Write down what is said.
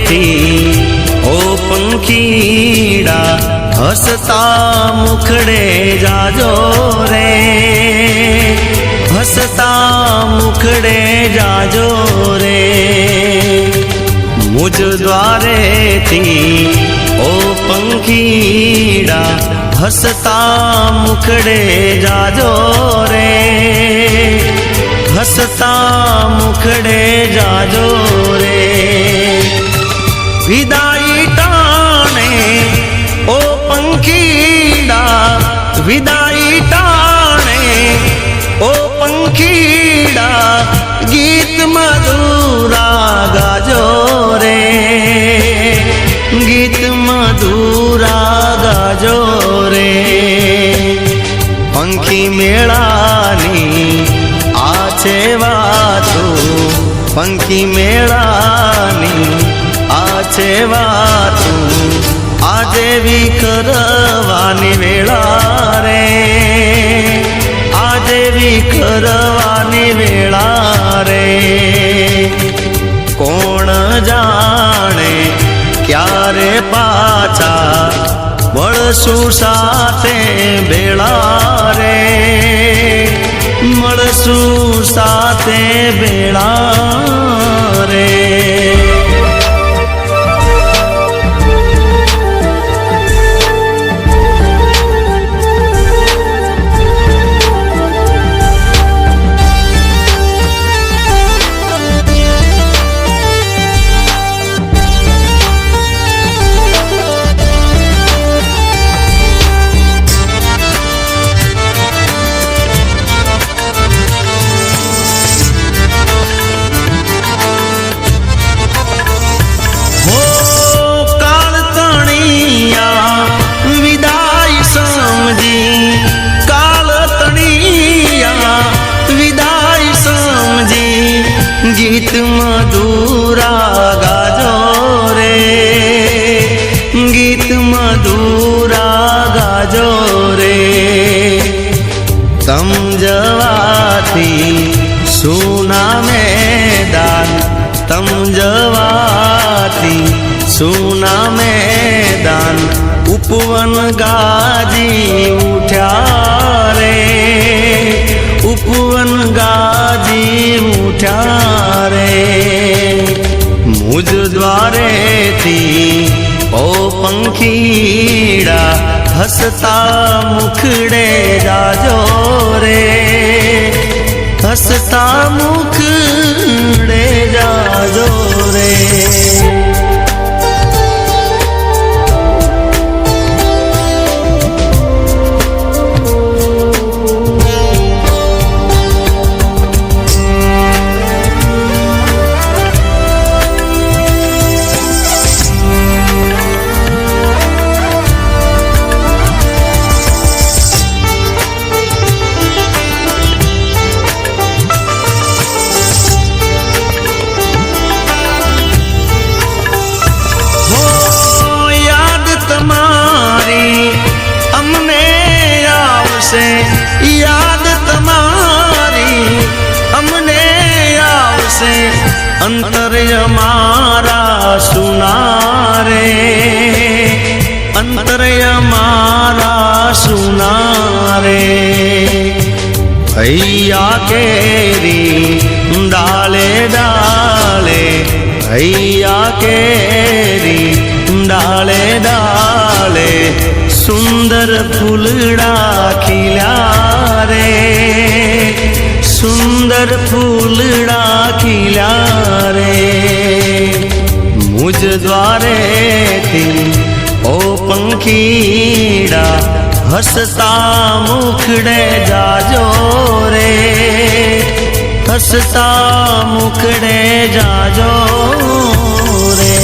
थी ओ पंखीड़ा हसता मुखड़े जाजो रे, हसता मुखड़े जाजो रे। मुझ द्वारे थी ओ पंखीड़ा हसता मुखड़े जाजो रे, हसता मुखड़े जाजो रे। विदाई टाणे ओ पंखीड़ा, विदाई टाणे ओ पंखीड़ा गीत मधुरा गाजो रे, गीत मधुरा गाजो रे। पंखी मेळानी आछे वातो, पंखी मेळानी आछे वातो आजे भी करवानी वेळा रे, आजे भी करवानी वेळा रे। कोण जाणे क्यारे पाछा मळशु साथे भेळा रे, मळशु साथे भेळा रे। गीत मधुरा गाजो रे, गीत मधुरा गाजो रे। समझवाथी सुना मैदान, समझवाथी सुना मैदान उपवन गाजी उठ्या रे, उपवन गाजी उठ्या रे। मुझ द्वारे थी ओ पंखीड़ा हसता मुखड़े जाजो रे, हसता मुखड़े जाजो रे। याद तमारी अमने आवसे, अंतर मारा सुना रे, अंतर मारा सुना रे। भैया केरी डाले डाले, भैया केरी डाले डाले सुंदर फूलड़ा खिला रे, सुंदर फूलड़ा खिला रे। मुझ द्वारे थी ओ पंखीड़ा हसता मुखड़े जाजो रे, हसता मुखड़े जाजो रे।